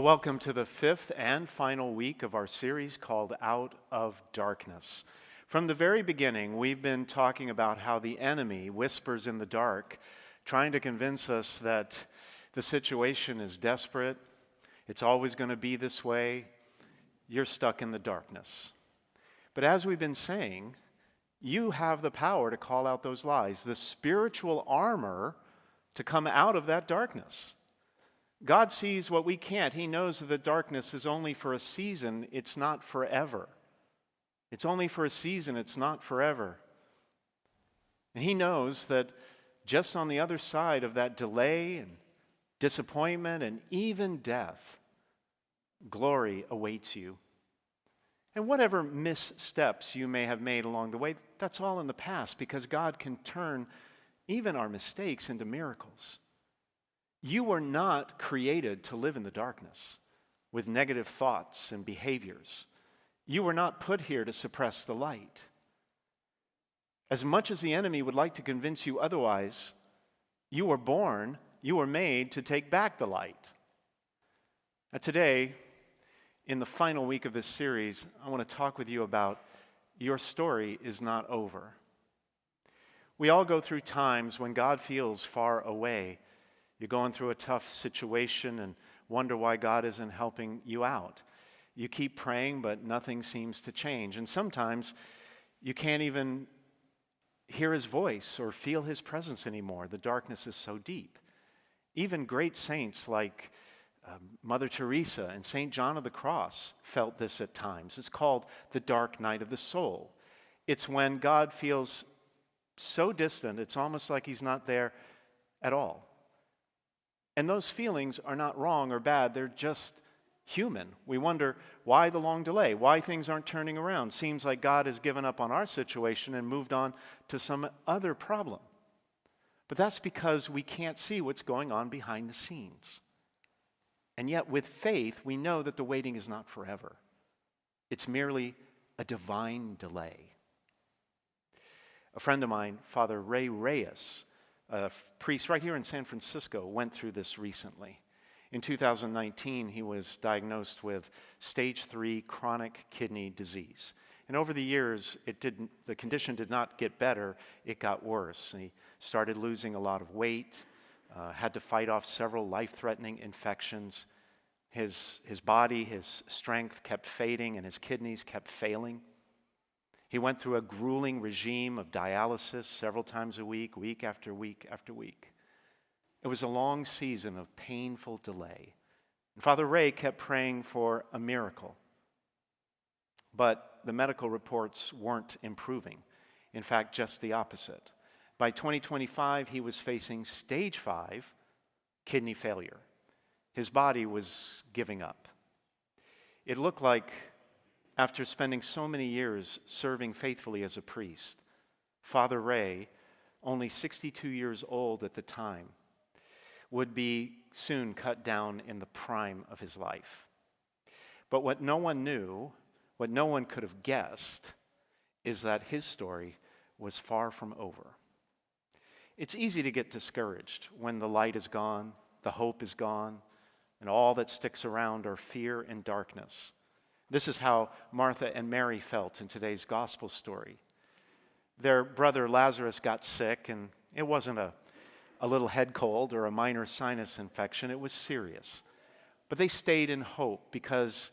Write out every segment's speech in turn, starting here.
welcome to the fifth and final week of our series called Out of Darkness. From the very beginning, we've been talking about how the enemy whispers in the dark, trying to convince us that the situation is desperate, it's always going to be this way, you're stuck in the darkness. But as we've been saying, you have the power to call out those lies, the spiritual armor to come out of that darkness. God sees what we can't. He knows that the darkness is only for a season. It's not forever. It's only for a season. It's not forever. And He knows that just on the other side of that delay and disappointment and even death, glory awaits you. And whatever missteps you may have made along the way, that's all in the past because God can turn even our mistakes into miracles. You were not created to live in the darkness with negative thoughts and behaviors. You were not put here to suppress the light. As much as the enemy would like to convince you otherwise, you were made to take back the light. Now today, in the final week of this series, I want to talk with you about your story is not over. We all go through times when God feels far away. You're going through a tough situation and wonder why God isn't helping you out. You keep praying, but nothing seems to change. And sometimes you can't even hear His voice or feel His presence anymore. The darkness is so deep. Even great saints like Mother Teresa and St. John of the Cross felt this at times. It's called the dark night of the soul. It's when God feels so distant, it's almost like He's not there at all. And those feelings are not wrong or bad, they're just human. We wonder why the long delay, why things aren't turning around. Seems like God has given up on our situation and moved on to some other problem. But that's because we can't see what's going on behind the scenes. And yet with faith, we know that the waiting is not forever. It's merely a divine delay. A friend of mine, Father Ray Reyes, a priest right here in San Francisco, went through this recently. In 2019, he was diagnosed with stage 3 chronic kidney disease. And over the years, the condition did not get better, it got worse. And he started losing a lot of weight, had to fight off several life-threatening infections. His body, his strength kept fading, and his kidneys kept failing. He went through a grueling regime of dialysis several times a week, week after week after week. It was a long season of painful delay. And Father Ray kept praying for a miracle. But the medical reports weren't improving. In fact, just the opposite. By 2025, he was facing stage 5 kidney failure. His body was giving up. It looked like after spending so many years serving faithfully as a priest, Father Ray, only 62 years old at the time, would be soon cut down in the prime of his life. But what no one knew, what no one could have guessed, is that his story was far from over. It's easy to get discouraged when the light is gone, the hope is gone, and all that sticks around are fear and darkness. This is how Martha and Mary felt in today's gospel story. Their brother Lazarus got sick, and it wasn't a little head cold or a minor sinus infection. It was serious. But they stayed in hope because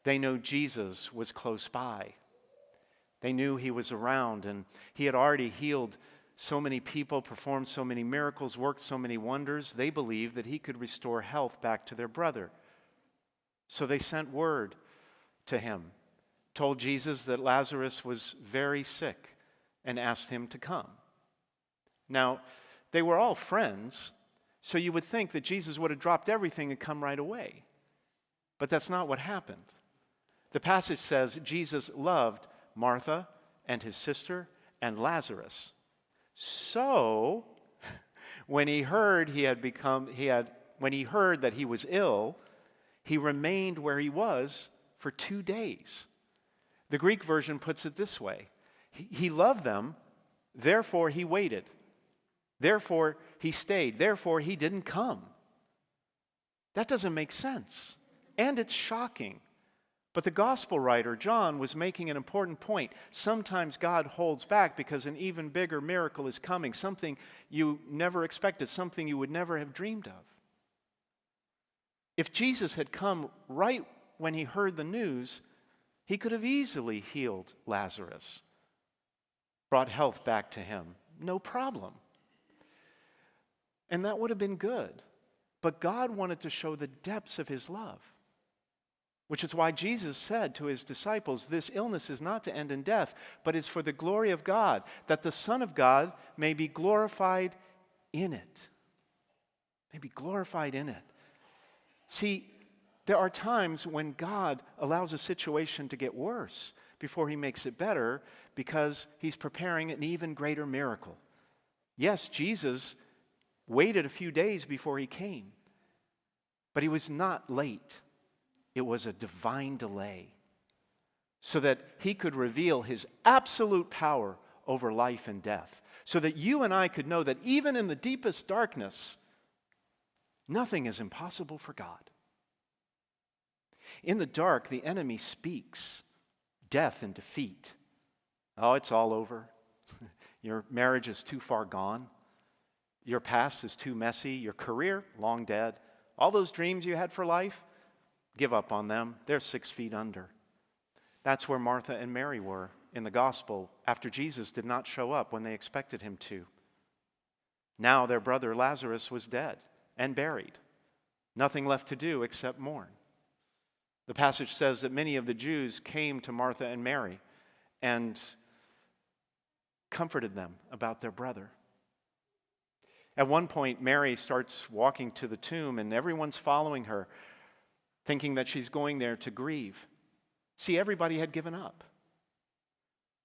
they knew Jesus was close by. They knew He was around, and He had already healed so many people, performed so many miracles, worked so many wonders. They believed that He could restore health back to their brother. So they sent word to Him, told Jesus that Lazarus was very sick, and asked Him to come. Now, they were all friends, so you would think that Jesus would have dropped everything and come right away. But that's not what happened. The passage says Jesus loved Martha and his sister and Lazarus. So, when he heard that he was ill, he remained where he was for 2 days. The Greek version puts it this way: He loved them, therefore He waited. Therefore He stayed. Therefore He didn't come. That doesn't make sense. and it's shocking. But the gospel writer, John, was making an important point. Sometimes God holds back because an even bigger miracle is coming, something you never expected, something you would never have dreamed of. If Jesus had come right when he heard the news, he could have easily healed Lazarus, brought health back to him, no problem. And that would have been good. But God wanted to show the depths of his love, which is why Jesus said to his disciples, this illness is not to end in death, but is for the glory of God, that the Son of God may be glorified in it. May be glorified in it. See, there are times when God allows a situation to get worse before he makes it better because he's preparing an even greater miracle. Yes, Jesus waited a few days before he came, but he was not late. It was a divine delay so that he could reveal his absolute power over life and death, so that you and I could know that even in the deepest darkness, nothing is impossible for God. In the dark, the enemy speaks death and defeat. Oh, it's all over. Your marriage is too far gone. Your past is too messy. Your career, long dead. All those dreams you had for life, give up on them. They're 6 feet under. That's where Martha and Mary were in the gospel after Jesus did not show up when they expected him to. Now their brother Lazarus was dead and buried. Nothing left to do except mourn. The passage says that many of the Jews came to Martha and Mary and comforted them about their brother. At one point, Mary starts walking to the tomb, and everyone's following her, thinking that she's going there to grieve. See, everybody had given up.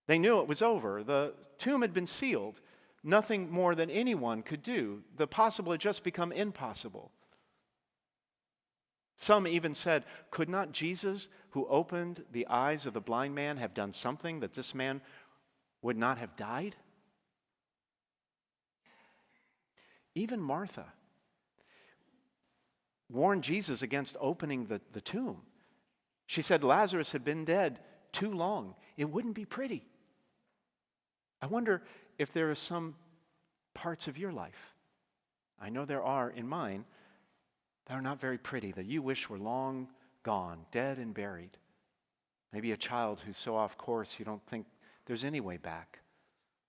They knew it was over. The tomb had been sealed. Nothing more than anyone could do. The possible had just become impossible. Some even said, could not Jesus, who opened the eyes of the blind man, have done something that this man would not have died? Even Martha warned Jesus against opening the tomb. She said Lazarus had been dead too long. It wouldn't be pretty. I wonder if there are some parts of your life, I know there are in mine, that are not very pretty, that you wish were long gone, dead and buried. Maybe a child who's so off course you don't think there's any way back.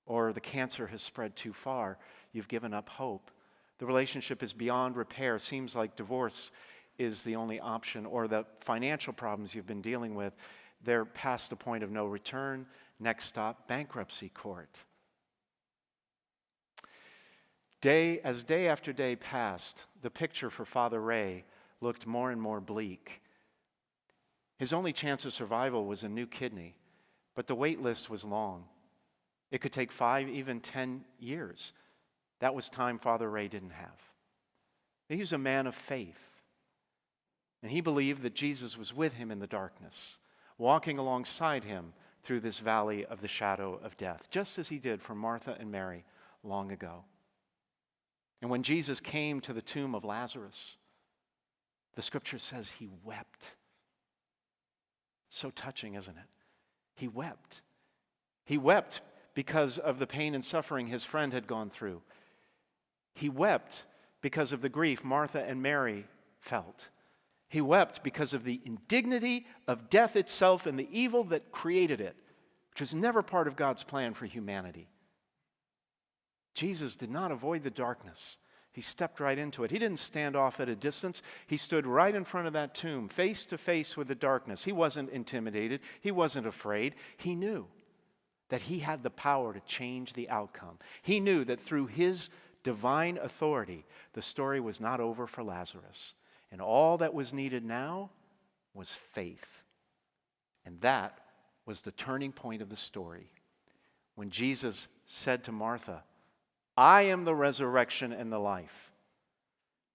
Or the cancer has spread too far, you've given up hope. The relationship is beyond repair. Seems like divorce is the only option. Or the financial problems you've been dealing with, they're past the point of no return. Next stop, bankruptcy court. Day after day passed, the picture for Father Ray looked more and more bleak. His only chance of survival was a new kidney, but the wait list was long. It could take 5, even 10 years. That was time Father Ray didn't have. He was a man of faith, and he believed that Jesus was with him in the darkness, walking alongside him through this valley of the shadow of death, just as he did for Martha and Mary long ago. And when Jesus came to the tomb of Lazarus, the scripture says he wept. So touching, isn't it? He wept. He wept because of the pain and suffering his friend had gone through. He wept because of the grief Martha and Mary felt. He wept because of the indignity of death itself and the evil that created it, which was never part of God's plan for humanity. Jesus did not avoid the darkness. He stepped right into it. He didn't stand off at a distance. He stood right in front of that tomb, face to face with the darkness. He wasn't intimidated. He wasn't afraid. He knew that he had the power to change the outcome. He knew that through his divine authority, the story was not over for Lazarus. And all that was needed now was faith. And that was the turning point of the story. When Jesus said to Martha, I am the resurrection and the life.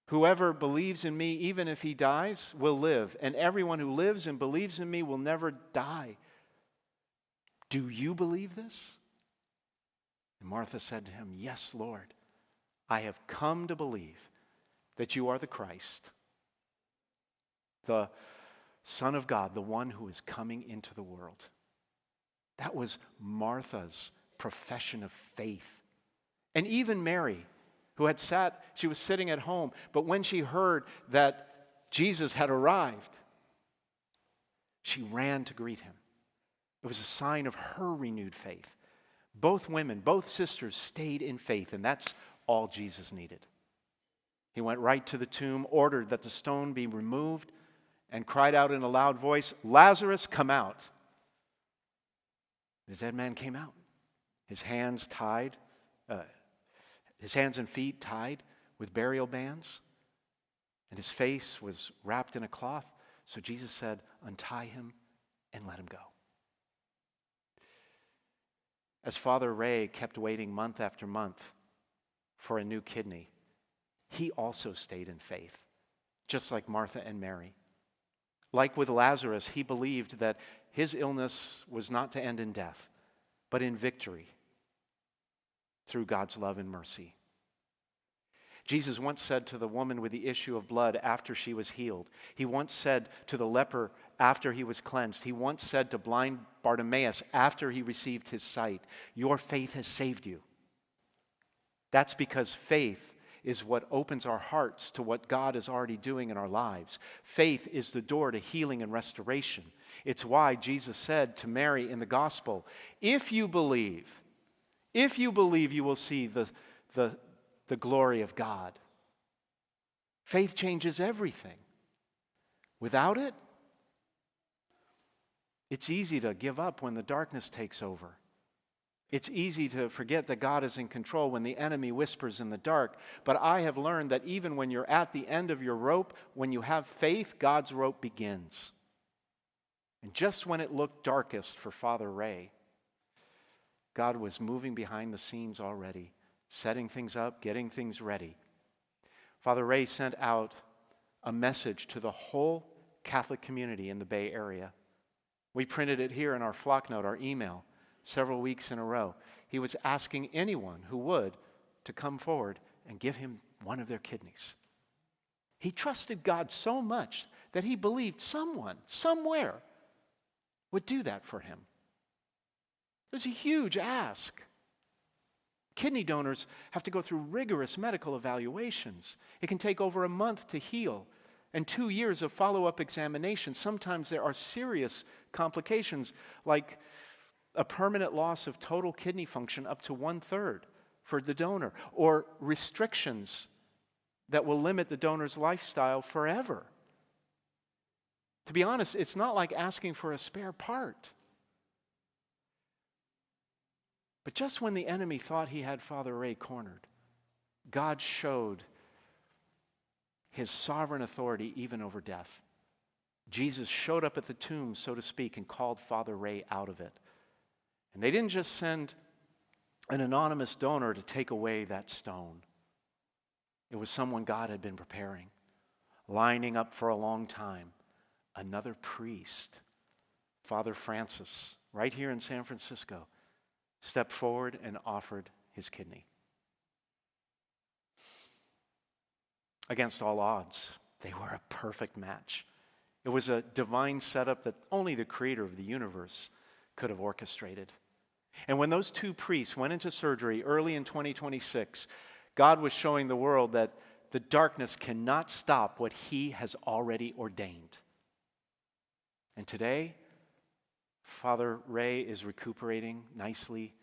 Whoever believes in me, even if he dies, will live. And everyone who lives and believes in me will never die. Do you believe this? And Martha said to him, yes, Lord. I have come to believe that you are the Christ, the Son of God, the one who is coming into the world. That was Martha's profession of faith. And even Mary, who had she was sitting at home, but when she heard that Jesus had arrived, she ran to greet him. It was a sign of her renewed faith. Both women, both sisters stayed in faith, and that's all Jesus needed. He went right to the tomb, ordered that the stone be removed, and cried out in a loud voice, "Lazarus, come out." The dead man came out, his hands and feet tied with burial bands, and his face was wrapped in a cloth. So Jesus said, "Untie him and let him go." As Father Ray kept waiting month after month for a new kidney, he also stayed in faith, just like Martha and Mary. Like with Lazarus, he believed that his illness was not to end in death, but in victory through God's love and mercy. Jesus once said to the woman with the issue of blood after she was healed. He once said to the leper after he was cleansed. He once said to blind Bartimaeus after he received his sight, "Your faith has saved you." That's because faith is what opens our hearts to what God is already doing in our lives. Faith is the door to healing and restoration. It's why Jesus said to Mary in the gospel, if you believe, you will see the glory of God. Faith changes everything. Without it, it's easy to give up when the darkness takes over. It's easy to forget that God is in control when the enemy whispers in the dark. But I have learned that even when you're at the end of your rope, when you have faith, God's rope begins. And just when it looked darkest for Father Ray, God was moving behind the scenes already, setting things up, getting things ready. Father Ray sent out a message to the whole Catholic community in the Bay Area. We printed it here in our flock note, our email, several weeks in a row. He was asking anyone who would to come forward and give him one of their kidneys. He trusted God so much that he believed someone, somewhere, would do that for him. It was a huge ask. Kidney donors have to go through rigorous medical evaluations. It can take over a month to heal and 2 years of follow-up examination. Sometimes there are serious complications like a permanent loss of total kidney function up to 1/3 for the donor, or restrictions that will limit the donor's lifestyle forever. To be honest, it's not like asking for a spare part. But just when the enemy thought he had Father Ray cornered, God showed his sovereign authority even over death. Jesus showed up at the tomb, so to speak, and called Father Ray out of it. And they didn't just send an anonymous donor to take away that stone. It was someone God had been preparing, lining up for a long time. Another priest, Father Francis, right here in San Francisco, stepped forward and offered his kidney. Against all odds, they were a perfect match. It was a divine setup that only the creator of the universe could have orchestrated. And when those two priests went into surgery early in 2026, God was showing the world that the darkness cannot stop what he has already ordained. And today, Father Ray is recuperating nicely.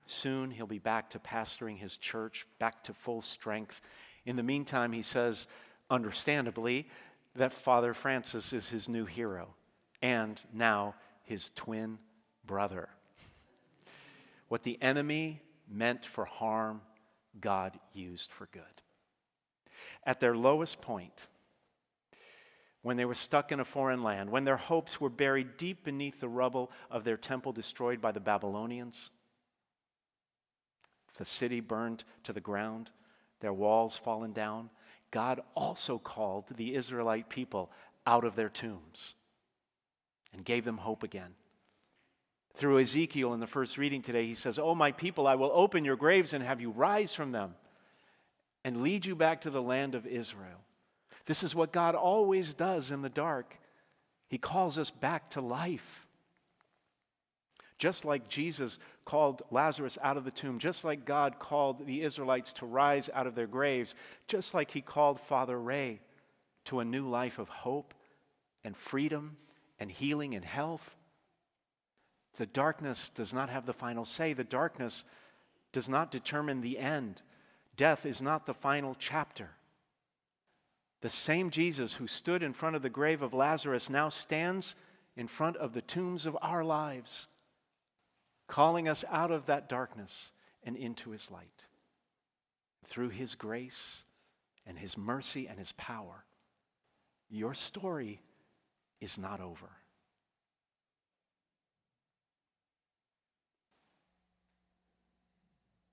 Soon he'll be back to pastoring his church, back to full strength. In the meantime, he says, understandably, that Father Francis is his new hero, and now his twin brother. What the enemy meant for harm, God used for good. At their lowest point, when they were stuck in a foreign land, when their hopes were buried deep beneath the rubble of their temple destroyed by the Babylonians, the city burned to the ground, their walls fallen down, God also called the Israelite people out of their tombs and gave them hope again. Through Ezekiel in the first reading today, he says, "Oh, my people, I will open your graves and have you rise from them and lead you back to the land of Israel. This is what God always does in the dark. He calls us back to life. Just like Jesus called Lazarus out of the tomb, just like God called the Israelites to rise out of their graves, just like he called Father Ray to a new life of hope and freedom and healing and health. The darkness does not have the final say. The darkness does not determine the end. Death is not the final chapter. The same Jesus who stood in front of the grave of Lazarus now stands in front of the tombs of our lives, calling us out of that darkness and into his light. Through his grace and his mercy and his power, your story is not over.